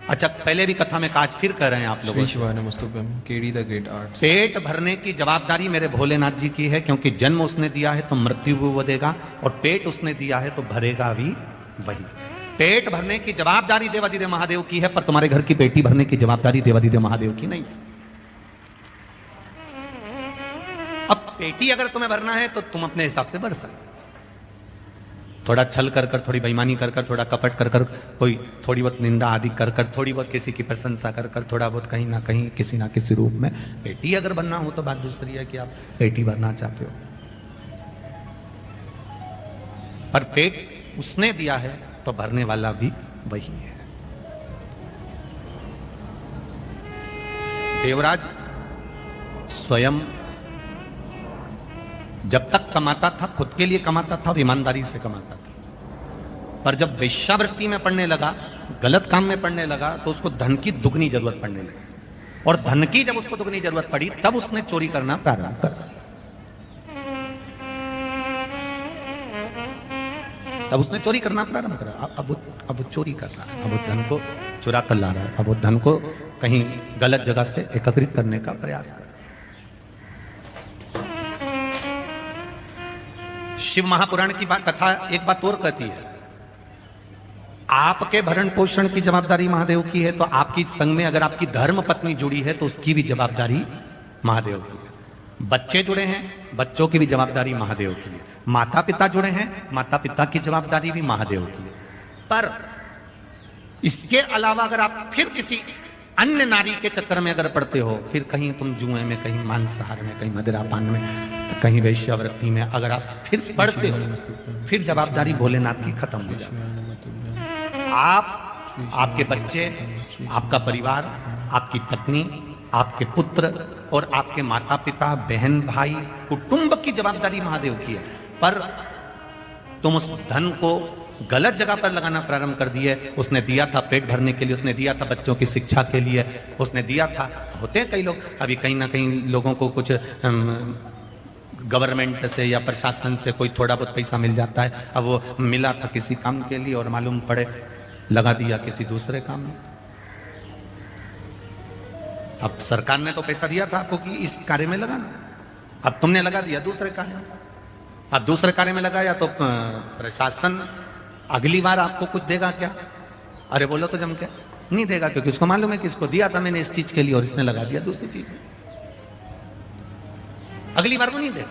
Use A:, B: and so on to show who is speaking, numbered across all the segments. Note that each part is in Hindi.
A: अच्छा, पहले भी कथा में कहा, आज फिर कह रहे हैं आप लोगों
B: Shri Namastubhyam KD the great arts.
A: पेट भरने की जवाबदारी मेरे भोलेनाथ जी की है, क्योंकि जन्म उसने दिया है तो मृत्यु भी वो देगा, और पेट उसने दिया है तो भरेगा भी वही। पेट भरने की जवाबदारी देवादिदेव महादेव की है, पर तुम्हारे घर की पेटी भरने की जवाबदारी देवादिदेव महादेव की नहीं है। अब पेटी अगर तुम्हें भरना है तो तुम अपने हिसाब से भर सकते, थोड़ा छल कर कर, थोड़ी बेईमानी कर कर, थोड़ा कपट कर कर, कोई थोड़ी बहुत निंदा आदि कर कर, थोड़ी बहुत किसी की प्रशंसा कर कर, थोड़ा बहुत कहीं ना कहीं किसी ना किसी रूप में पेटी अगर बनना हो तो बात दूसरी है कि आप पेटी भरना चाहते हो, पर पेट उसने दिया है तो भरने वाला भी वही है। देवराज स्वयं जब तक कमाता था खुद के लिए कमाता था और ईमानदारी से कमाता था, पर जब वेश्यावृत्ति में पड़ने लगा, गलत काम में पड़ने लगा, तो उसको धन की दुगनी जरूरत पड़ने लगी, और धन की जब उसको दुगनी जरूरत पड़ी तब उसने चोरी करना प्रारंभ करा। तब उसने चोरी करना प्रारंभ करा। अब वो चोरी कर रहा है, अब वो धन को चुरा कर ला रहा है, अब वो धन को कहीं गलत जगह से एकत्रित करने का प्रयास कर रहा है। शिव महापुराण की बात कथा एक बात और कहती है, आपके भरण पोषण की जवाबदारी महादेव की है, तो आपकी संग में अगर आपकी धर्म पत्नी जुड़ी है तो उसकी भी जवाबदारी महादेव की है। बच्चे जुड़े हैं, बच्चों की भी जवाबदारी महादेव की है। माता पिता जुड़े हैं, माता पिता की जवाबदारी भी महादेव की है। पर इसके अलावा अगर आप फिर किसी अन्य नारी के चक्कर में अगर पड़ते हो, फिर कहीं तुम जुए में, कहीं मांसाहार में, कहीं मदिरापान में, तो कहीं वेश्यावृत्ति में अगर आप फिर पड़ते हो, फिर जवाबदारी भोलेनाथ की खत्म हो जाती है। आप, आपके बच्चे, आपका परिवार, आपकी पत्नी, आपके पुत्र और आपके माता पिता, बहन भाई, कुटुंब की जवाबदारी महादेव की है, पर तुम उस धन को गलत जगह पर लगाना प्रारंभ कर दिए। उसने दिया था पेट भरने के लिए, उसने दिया था बच्चों की शिक्षा के लिए, उसने दिया था, होते हैं कई लोग, अभी कहीं ना कहीं लोगों को कुछ गवर्नमेंट से या प्रशासन से कोई थोड़ा बहुत पैसा मिल जाता है, अब वो मिला था किसी काम के लिए और मालूम पड़े लगा दिया किसी दूसरे काम में। अब सरकार ने तो पैसा दिया था आपको कि इस कार्य में लगाना, अब तुमने लगा दिया दूसरे कार्य में। अब दूसरे कार्य में लगाया तो प्रशासन अगली बार आपको कुछ देगा क्या? अरे बोलो तो जम के नहीं देगा, क्योंकि उसको मालूम है कि इसको दिया था मैंने इस चीज के लिए और इसने लगा दिया दूसरी चीज में, अगली बार वो नहीं देगा।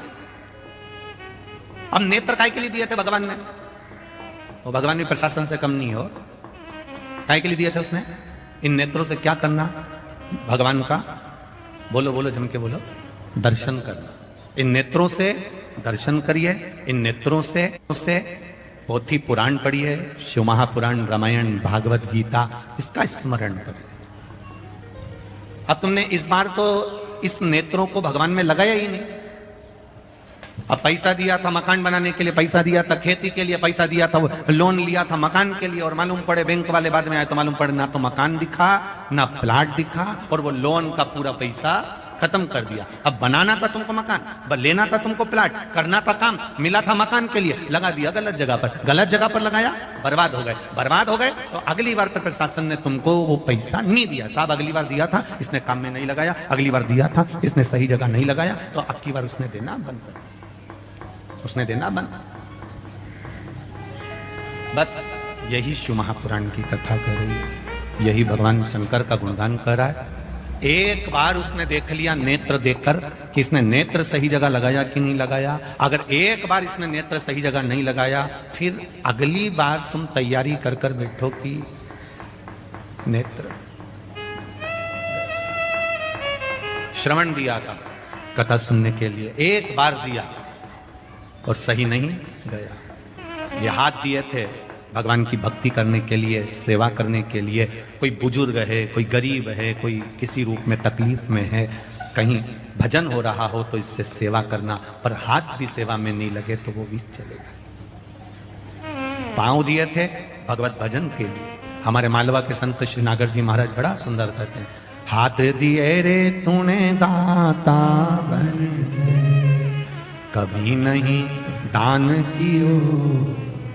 A: अब नेत्र काय के लिए दिए थे भगवान ने? वो भगवान भी प्रशासन से कम नहीं हो। काय के लिए दिए थे उसने? इन नेत्रों से क्या करना भगवान का? बोलो बोलो जम के बोलो, दर्शन करना। इन नेत्रों से दर्शन करिए, इन नेत्रों से पोथी पुराण पढ़िए, शिव महापुराण, रामायण, भागवत गीता, इसका स्मरण करिए। अब तुमने इस बार तो इस नेत्रों को भगवान में लगाया ही नहीं। अब पैसा दिया था मकान बनाने के लिए, पैसा दिया था खेती के लिए, पैसा दिया था, लोन लिया था मकान के लिए, और मालूम पड़े बैंक वाले बाद में आए तो मालूम पड़े ना तो मकान दिखा ना प्लाट दिखा, और वो लोन का पूरा पैसा खत्म कर दिया। अब बनाना था तुमको मकान, लेना था तुमको प्लाट, करना था काम, मिला था मकान के लिए, लगा दिया गलत जगह पर, गलत जगह पर लगाया, बर्बाद हो गए। बर्बाद हो गए तो अगली बार तक प्रशासन ने तुमको वो पैसा नहीं दिया। साहब अगली बार दिया था, इसने काम में नहीं लगाया, अगली बार दिया था, इसने सही जगह नहीं लगाया, तो अब की बार उसने देना बंद कर दिया, उसने देना बंद। बस यही शिव महापुराण की कथा कर रही है, यही भगवान शंकर का गुणगान कर रहा है। एक बार उसने देख लिया नेत्र देखकर कि इसने नेत्र सही जगह लगाया कि नहीं लगाया। अगर एक बार इसने नेत्र सही जगह नहीं लगाया, फिर अगली बार तुम तैयारी कर कर बैठो कि नेत्र। श्रवण दिया था कथा सुनने के लिए, एक बार दिया और सही नहीं गया। ये हाथ दिए थे भगवान की भक्ति करने के लिए, सेवा करने के लिए। कोई बुजुर्ग है, कोई गरीब है, कोई किसी रूप में तकलीफ में है, कहीं भजन हो रहा हो तो इससे सेवा करना, पर हाथ भी सेवा में नहीं लगे तो वो भी चलेगा। पांव दिए थे भगवत भजन के लिए। हमारे मालवा के संत श्री नागर जी महाराज बड़ा सुंदर कहते हैं, हाथ दिए रे तूने दाता बन कभी नहीं दान कियो,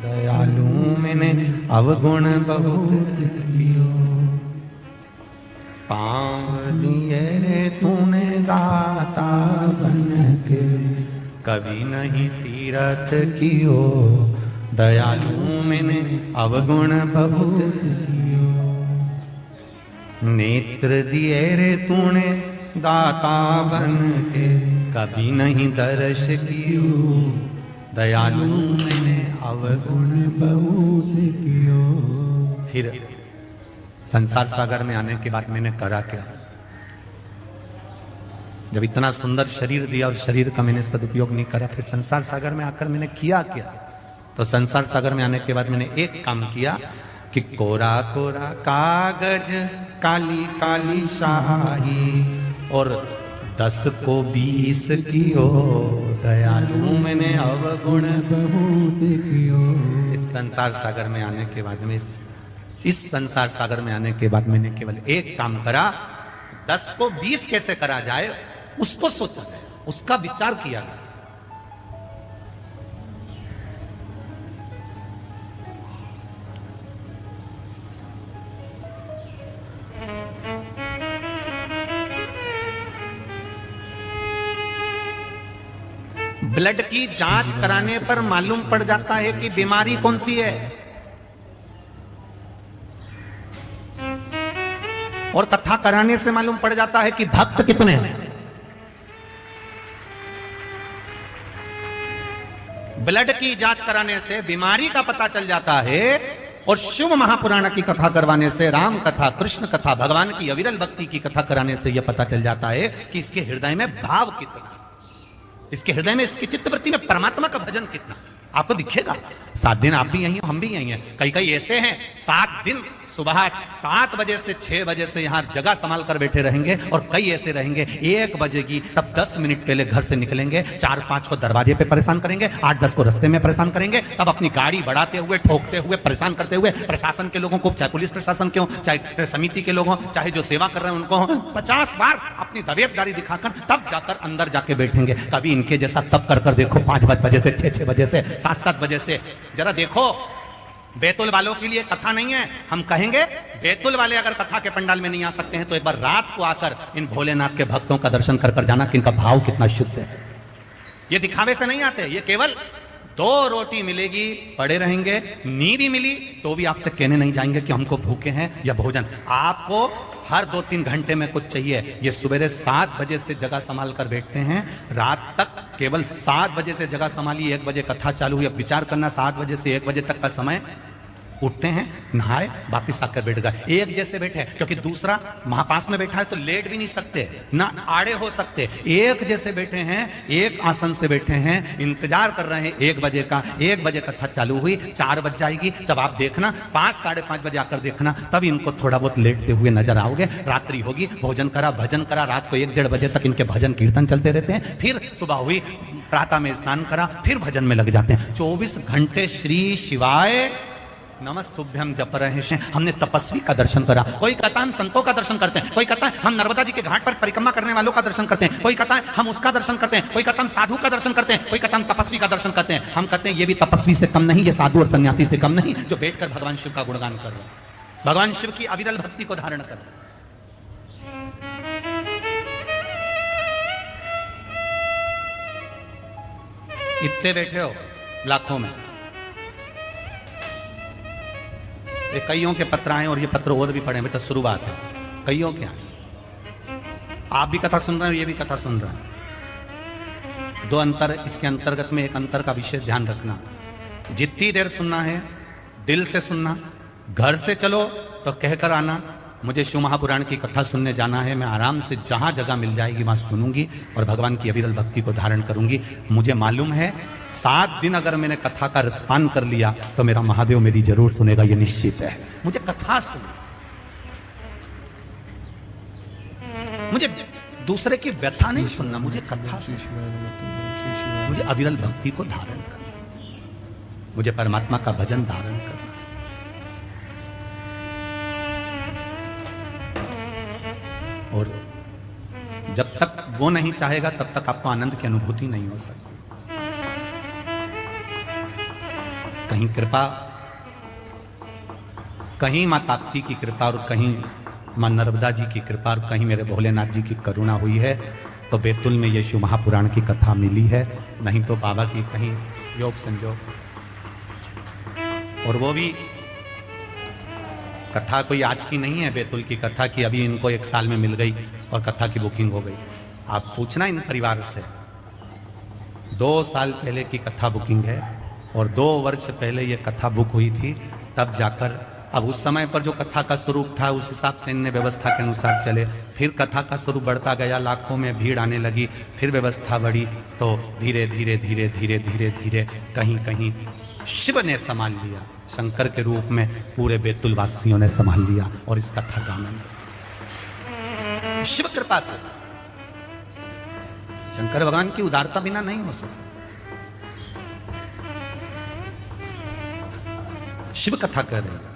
A: दयालु मैंने अवगुण बहुत कियो। पाँव दिए रे तूने दाता बन के, कभी नहीं तीरथ कियो, दयालु मैंने अवगुण बहुत कियो। नेत्र दिए रे तूने दाता बन के, कभी नहीं दर्श कियो, दयालु मैंने अवगुण बहुत कियो। फिर संसार सागर में आने के बाद मैंने करा क्या? जब इतना सुंदर शरीर दिया और शरीर का मैंने सदुपयोग नहीं करा, फिर संसार सागर में आकर मैंने किया क्या? तो संसार सागर में आने के बाद मैंने एक काम किया कि कोरा कोरा कागज काली काली शाही और 10 को 20 कियो, दयालु मैंने अवगुण बहुत कियो। इस संसार सागर में आने के बाद में इस संसार सागर में आने के बाद मैंने केवल एक काम करा, 10 को 20 कैसे करा जाए उसको सोचा जाए, उसका विचार किया गया। ब्लड की जांच कराने पर मालूम पड़ जाता है कि बीमारी कौन सी है, और कथा कराने से मालूम पड़ जाता है कि भक्त कितने हैं। ब्लड की जांच कराने से बीमारी का पता चल जाता है, और शिव महापुराण की कथा करवाने से, राम कथा, कृष्ण कथा, भगवान की अविरल भक्ति की कथा कराने से यह पता चल जाता है कि इसके हृदय में भाव कितना, इसके हृदय में, इसकी चित्तवृत्ति में परमात्मा का भजन कितना। आपको दिखेगा। 7 दिन आप भी यहीं हो, हम भी यहीं हैं। कई कई ऐसे हैं 7 दिन सुबह 7 बजे से 6 बजे से यहां जगह संभाल कर बैठे रहेंगे, और कई ऐसे रहेंगे 1 बजेगी तब 10 मिनट पहले घर से निकलेंगे, 4-5 को दरवाजे पे परेशान करेंगे, 8-10 को रास्ते में परेशान करेंगे, तब अपनी गाड़ी बढ़ाते हुए, ठोकते हुए, परेशान करते हुए प्रशासन के लोगों को, चाहे पुलिस प्रशासन के हो, चाहे समिति के लोग हो, चाहे जो सेवा कर रहे हैं उनको, 50 बार अपनी दबेदारी दिखाकर तब जाकर अंदर जाके बैठेंगे। कभी इनके जैसा तब कर देखो, 5 बजे से 6 बजे से 7 बजे से। जरा देखो, बैतुल वालों के लिए कथा नहीं है। हम कहेंगे बैतुल वाले अगर कथा के पंडाल में नहीं आ सकते हैं तो एक बार रात को आकर इन भोलेनाथ के भक्तों का दर्शन कर जाना कि इनका भाव कितना शुद्ध है। ये दिखावे से नहीं आते, ये केवल 2 रोटी मिलेगी पड़े रहेंगे, नींद भी मिली तो भी आपसे कहने नहीं जाएंगे कि हमको भूखे हैं या भोजन। आपको हर 2-3 घंटे में कुछ चाहिए। ये सवेरे 7 बजे से जगह संभाल कर बैठते हैं, रात तक केवल 7 बजे से जगह संभाली, 1 बजे कथा चालू हुई। अब विचार करना, 7 बजे से 1 बजे तक का समय, उठते हैं, नहाए, वापिस आकर बैठ गए। एक जैसे बैठे, क्योंकि दूसरा महापास में बैठा है तो लेट भी नहीं सकते, ना आड़े हो सकते। एक जैसे बैठे हैं, एक आसन से बैठे हैं, इंतजार कर रहे हैं 1 बजे का। 1 बजे कथा चालू हुई, 4 बज जाएगी। जब आप देखना 5-5:30 बजे आकर देखना, तब इनको थोड़ा बहुत लेटते हुए नजर आओगे। रात्रि होगी, भोजन करा, भजन करा, रात को 1-1:30 बजे तक इनके भजन कीर्तन चलते रहते हैं। फिर सुबह हुई, प्रातः में स्नान करा, फिर भजन में लग जाते हैं। 24 घंटे श्री शिवाय नमस्तुभ्यम जप रहे हैं। हमने तपस्वी का दर्शन करा। कोई कहता है हम संतों का दर्शन करते हैं, कोई कहता है हम नर्मदा जी के घाट पर परिक्रमा करने वालों का दर्शन करते हैं, कोई कहता है हम उसका दर्शन करते हैं, कोई कहता है हम साधु का दर्शन करते हैं, कोई कहता है हम तपस्वी का दर्शन करते हैं। हम कहते हैं ये भी तपस्वी से कम नहीं, ये साधु और सन्यासी से कम नहीं, जो बैठकर भगवान शिव का गुणगान कर रहे हैं, भगवान शिव की अविरल भक्ति को धारण कर रहे हैं। इतने बैठे हो लाखों में, ये कईयों के पत्र आए और ये पत्र और भी पढ़े, बेटा शुरुआत है, कईयों के आए। आप भी कथा सुन रहे हो, ये भी कथा सुन रहे हैं। 2 अंतर इसके अंतर्गत में, एक अंतर का विशेष ध्यान रखना, जितनी देर सुनना है दिल से सुनना। घर से चलो तो कहकर आना मुझे शिव महापुराण की कथा सुनने जाना है, मैं आराम से जहां जगह मिल जाएगी वहां सुनूंगी और भगवान की अविरल भक्ति को धारण करूंगी। मुझे मालूम है 7 दिन अगर मैंने कथा का रसपान कर लिया तो मेरा महादेव मेरी जरूर सुनेगा, ये निश्चित है। मुझे कथा सुनना, मुझे दूसरे की व्यथा नहीं सुनना, मुझे कथा सुनना, मुझे अविरल भक्ति को धारण करना, मुझे परमात्मा का भजन धारण करना। और जब तक वो नहीं चाहेगा तब तक आपको आनंद की अनुभूति नहीं हो सकती। कहीं कृपा, कहीं मां ताप्ती की कृपा और कहीं मां नर्मदा जी की कृपा और कहीं मेरे भोलेनाथ जी की करुणा हुई है तो बैतुल में ये शिव महापुराण की कथा मिली है, नहीं तो बाबा की कहीं योग संजोग। और वो भी कथा कोई आज की नहीं है, बैतुल की कथा की अभी इनको 1 साल में मिल गई और कथा की बुकिंग हो गई। आप पूछना इन परिवार से, 2 साल पहले की कथा बुकिंग है और 2 वर्ष पहले ये कथा बुक हुई थी, तब जाकर अब उस समय पर जो कथा का स्वरूप था उस हिसाब से इनने व्यवस्था के अनुसार चले। फिर कथा का स्वरूप बढ़ता गया, लाखों में भीड़ आने लगी, फिर व्यवस्था बढ़ी, तो धीरे धीरे धीरे धीरे धीरे धीरे कहीं कहीं शिव ने संभाल लिया, शंकर के रूप में पूरे बैतुल वासियों ने संभाल लिया और इस कथा का आनंद शिव कृपा से। शंकर भगवान की उदारता बिना नहीं हो सकती। शिव कथा कर रहे हैं।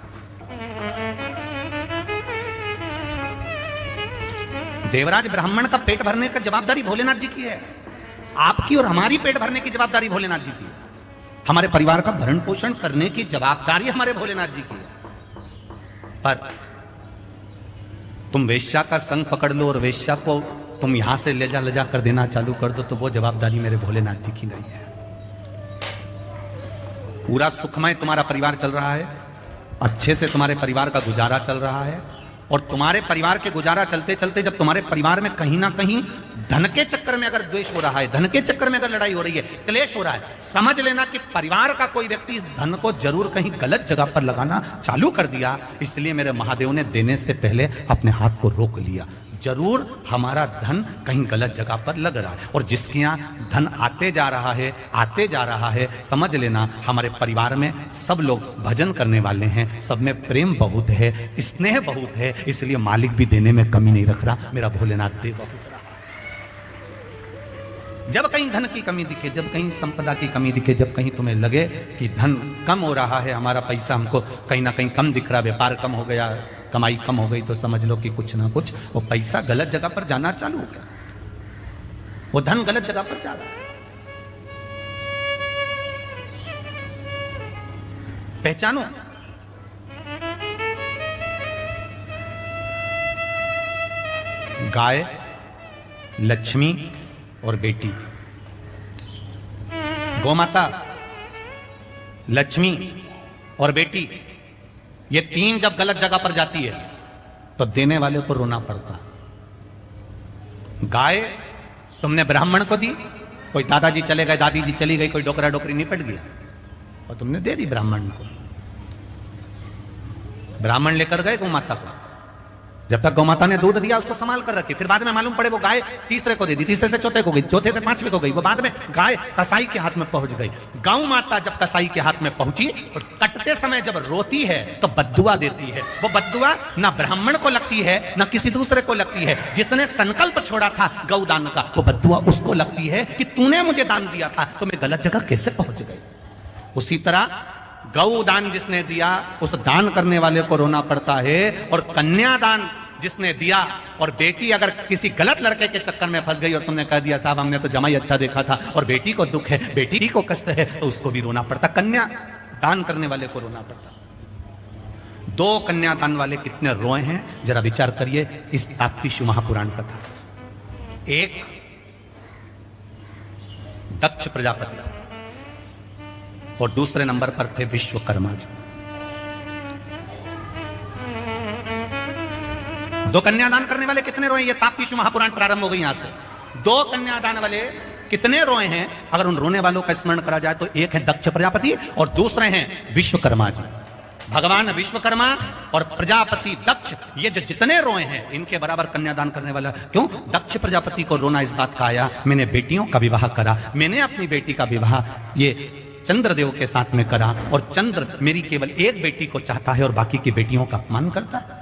A: देवराज ब्राह्मण का पेट भरने का जवाबदारी भोलेनाथ जी की है, आपकी और हमारी पेट भरने की जवाबदारी भोलेनाथ जी की है। हमारे परिवार का भरण पोषण करने की जवाबदारी हमारे भोलेनाथ जी की है। पर तुम वेश्या का संग पकड़ लो और वेश्या को तुम यहां से ले जा कर देना चालू कर दो, तो वो जवाबदारी मेरे भोलेनाथ जी की नहीं है। पूरा सुखमय तुम्हारा परिवार चल रहा है, अच्छे से तुम्हारे परिवार का गुजारा चल रहा है, और तुम्हारे परिवार के गुजारा चलते चलते जब तुम्हारे परिवार में कहीं ना कहीं धन के चक्कर में अगर द्वेष हो रहा है, धन के चक्कर में अगर लड़ाई हो रही है, क्लेश हो रहा है, समझ लेना कि परिवार का कोई व्यक्ति इस धन को जरूर कहीं गलत जगह पर लगाना चालू कर दिया। इसलिए मेरे महादेव ने देने से पहले अपने हाथ को रोक लिया। जरूर हमारा धन कहीं गलत जगह पर लग रहा है, और जिसके यहाँ धन आते जा रहा है, समझ लेना हमारे परिवार में सब लोग भजन करने वाले हैं, सब में प्रेम बहुत है, स्नेह बहुत है, इसलिए मालिक भी देने में कमी नहीं रख रहा, मेरा भोलेनाथ दे बहुत रहा। जब कहीं धन की कमी दिखे, जब कहीं संपदा की कमी दिखे, जब कहीं तुम्हें लगे कि धन कम हो रहा है, हमारा पैसा हमको कहीं ना कहीं कम दिख रहा, व्यापार कम हो गया, कमाई कम हो गई, तो समझ लो कि कुछ ना कुछ वो पैसा गलत जगह पर जाना चालू हो गया, वो धन गलत जगह पर जा रहा है। पहचानो, गाय, लक्ष्मी और बेटी, गौमाता, लक्ष्मी और बेटी, ये 3 जब गलत जगह पर जाती है तो देने वाले को रोना पड़ता। गाय तुमने ब्राह्मण को दी, कोई दादाजी चले गए, दादी जी चली गई, कोई डोकरा डोकरी निपट गया और तुमने दे दी ब्राह्मण को। ब्राह्मण लेकर गए गौमाता को, जब तक गौमाता ने दूध दिया उसको संभाल कर रखी, फिर बाद में मालूम पड़े वो गाय तीसरे को दे दी, तीसरे से चौथे को गई, चौथे से 5वें को गई, वो बाद में गाय कसाई के हाथ में पहुंच गई। गौ माता जब कसाई के हाथ में पहुंची तो कटते समय जब रोती है तो बद्दुआ देती है। वो बद्दुआ ना ब्राह्मण को लगती है ना किसी दूसरे को लगती है, जिसने संकल्प छोड़ा था गौदान का, वो बद्दुआ उसको लगती है कि तूने मुझे दान दिया था तो मैं गलत जगह कैसे पहुंच गई। उसी तरह गौदान जिसने दिया उस दान करने वाले को रोना पड़ता है, और कन्यादान जिसने दिया और बेटी अगर किसी गलत लड़के के चक्कर में फंस गई और तुमने कह दिया साहब हमने तो जमाई अच्छा देखा था और बेटी को दुख है, बेटी को कष्ट है, तो उसको भी रोना पड़ता, कन्या दान करने वाले को रोना पड़ता। 2 कन्यादान वाले कितने रोए हैं जरा विचार करिए इस ताप्ती शिव महापुराण कथा। एक दक्ष प्रजापति और दूसरे नंबर पर थे विश्वकर्मा जी। 2 कन्यादान करने वाले कितने रोए, ये ताप्ती शिव महापुराण प्रारंभ हो गई यहां से। 2 कन्यादान वाले कितने रोए हैं अगर उन रोने वालों का स्मरण करा जाए तो एक है दक्ष प्रजापति और दूसरे हैं विश्वकर्मा जी। भगवान विश्वकर्मा और प्रजापति दक्ष, ये जो जितने रोए हैं इनके बराबर कन्यादान करने वाला। क्यों? दक्ष प्रजापति को रोना इस बात का आया, मैंने बेटियों का विवाह करा, मैंने अपनी बेटी का विवाह ये चंद्रदेव के साथ में करा, और चंद्र मेरी केवल एक बेटी को चाहता है और बाकी की बेटियों का अपमान करता है।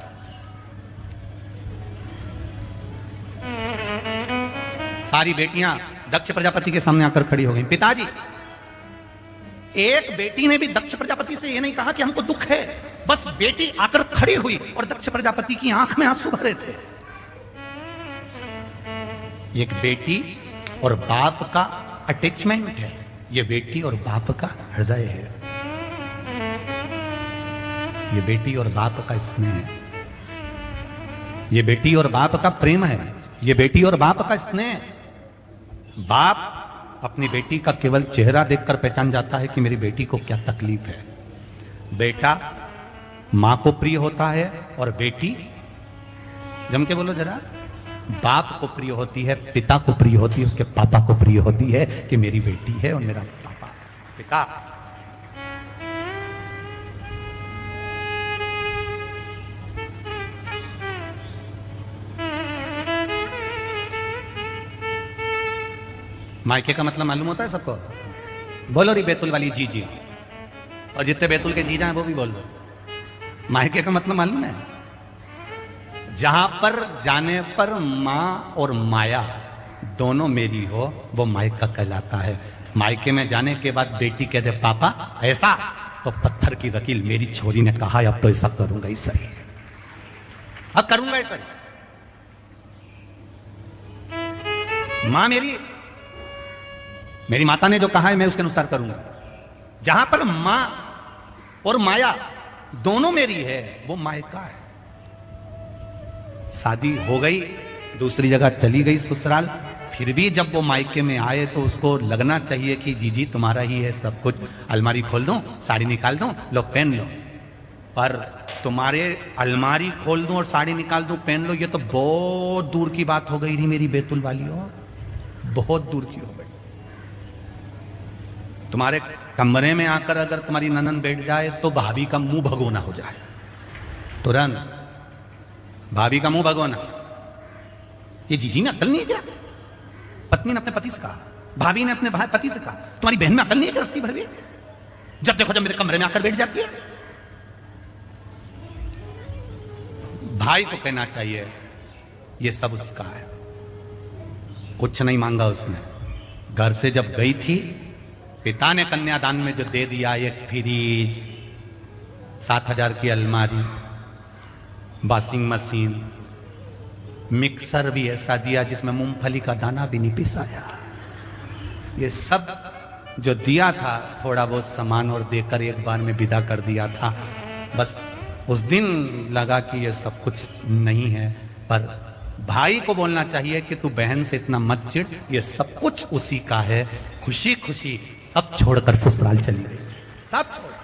A: सारी बेटियां दक्ष प्रजापति के सामने आकर खड़ी हो गई। पिताजी, एक बेटी ने भी दक्ष प्रजापति से यह नहीं कहा कि हमको दुख है, बस बेटी आकर खड़ी हुई और दक्ष प्रजापति की आंख में आंसू भरे थे। एक बेटी और बाप का अटैचमेंट है, ये बेटी और बाप का हृदय है, ये बेटी और बाप का स्नेह है। ये बेटी और बाप का प्रेम है, ये बेटी और बाप का स्नेह। बाप अपनी बेटी का केवल चेहरा देखकर पहचान जाता है कि मेरी बेटी को क्या तकलीफ है। बेटा मां को प्रिय होता है और बेटी, जम के बोलो जरा, बाप को प्रिय होती है, पिता को प्रिय होती है, उसके पापा को प्रिय होती है कि मेरी बेटी है और मेरा पापा है। पिता मायके का मतलब मालूम होता है सबको? बोलो री बैतुल वाली जी जी, और जितने बैतुल के जीजा हैं वो भी बोल दो। मायके का मतलब मालूम है? जहां पर जाने पर मां और माया दोनों मेरी हो वो मायका कहलाता है। मायके में जाने के बाद बेटी कहते पापा ऐसा, तो पत्थर की वकील मेरी छोरी ने कहा अब तो ऐसा करूंगा ही सही, अब करूंगा ही सही। मां मेरी माता ने जो कहा है मैं उसके अनुसार करूंगा। जहां पर मां और माया दोनों मेरी है वो मायका है। शादी हो गई, दूसरी जगह चली गई ससुराल, फिर भी जब वो मायके में आए तो उसको लगना चाहिए कि जीजी तुम्हारा ही है सब कुछ, अलमारी खोल दूं, साड़ी निकाल दूं, लो पहन लो। पर तुम्हारे अलमारी खोल दूं और साड़ी निकाल दूं, पहन लो, ये तो बहुत दूर की बात हो गई थी मेरी बैतुल वालियों, बहुत दूर की हो गई। तुम्हारे कमरे में आकर अगर तुम्हारी ननन बैठ जाए तो भाभी का मुंह भगोना हो जाए, तुरंत भाभी का मुंह भगोना। ये जीजी ने अकल नहीं है क्या? पत्नी ने अपने पति से कहा, भाभी ने अपने पति से कहा, तुम्हारी बहन में अकल नहीं है क्या रत्ती भर भी? जब देखो जब मेरे कमरे में आकर बैठ जाती है। भाई को कहना चाहिए ये सब उसका है, कुछ नहीं मांगा उसने। घर से जब गई थी, पिता ने कन्यादान में जो दे दिया, एक फ्रिज, 7,000 की अलमारी, वॉशिंग मशीन, मिक्सर भी ऐसा दिया जिसमें मूंगफली का दाना भी नहीं पिसाया, ये सब जो दिया था थोड़ा बहुत सामान और देकर एक बार में विदा कर दिया था। बस उस दिन लगा कि ये सब कुछ नहीं है। पर भाई को बोलना चाहिए कि तू बहन से इतना मत चिढ़, ये सब कुछ उसी का है। खुशी खुशी सब छोड़कर ससुराल चली गई, सब छोड़ गई।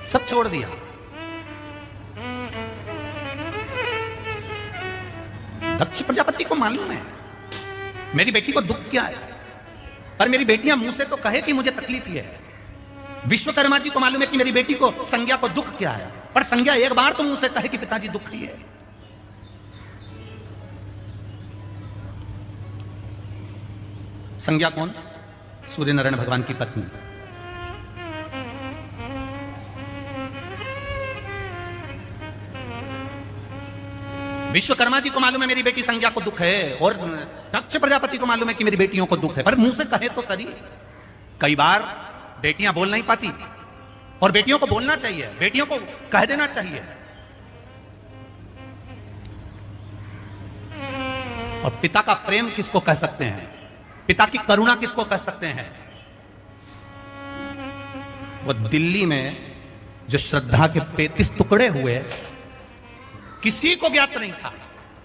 A: सब छोड़ दिया। दक्ष प्रजापति को मालूम है मेरी बेटी को दुख क्या है, पर मेरी बेटियां मुंह से तो कहे कि मुझे तकलीफ ये है। विश्वकर्मा जी को मालूम है कि मेरी बेटी को संज्ञा को दुख क्या है, पर संज्ञा एक बार तो मुंह से कहे कि पिताजी दुख ही है। संज्ञा कौन? सूर्य नारायण भगवान की पत्नी। विश्वकर्मा जी को मालूम है मेरी बेटी संज्ञा को दुख है, और दक्ष प्रजापति को मालूम है कि मेरी बेटियों को दुख है, पर मुंह से कहे तो सही। कई बार बेटियां बोल नहीं पाती, और बेटियों को बोलना चाहिए, बेटियों को कह देना चाहिए। और पिता का प्रेम किसको कह सकते हैं, पिता की करुणा किसको कह सकते हैं? वो दिल्ली में जो श्रद्धा के 35 टुकड़े हुए, किसी को ज्ञात नहीं था,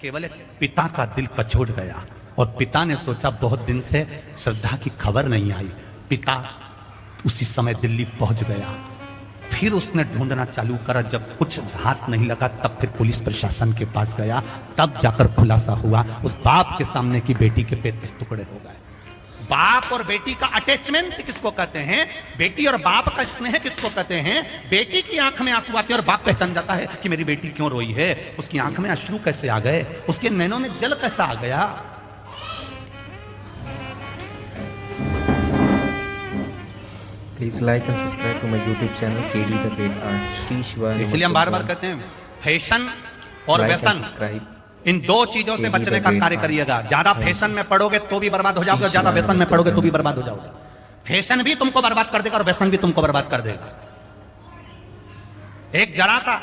A: केवल एक पिता का दिल कचोट गया। और पिता ने सोचा बहुत दिन से श्रद्धा की खबर नहीं आई। पिता उसी समय दिल्ली पहुंच गया। फिर उसने ढूंढना चालू करा, जब कुछ हाथ नहीं लगा तब फिर पुलिस प्रशासन के पास गया, तब जाकर खुलासा हुआ उस बाप के सामने की बेटी के 35 टुकड़े हो गए। बाप और बेटी का अटैचमेंट किसको कहते हैं, बेटी और बाप का स्नेह किसको कहते हैं? बेटी की आंख में आंसू आते हैं और बाप पहचान जाता है कि मेरी बेटी क्यों रोई है, उसकी आंख में अश्रु कैसे आ गए, उसके नैनों में जल कैसा आ गया।
C: Please like and subscribe to my YouTube channel KD The Great Art. Shri Shiva.
A: इसलिए हम बार बार कहते हैं फैशन और व्यसन,
C: सब्सक्राइब
A: इन दो चीजों से बचने का कार्य करिएगा। ज्यादा फैशन में पड़ोगे तो भी बर्बाद हो जाओगे, ज्यादा व्यसन में पड़ोगे तो भी बर्बाद हो जाओगे। फैशन भी तुमको बर्बाद कर देगा और व्यसन भी तुमको बर्बाद कर देगा। एक जरा सा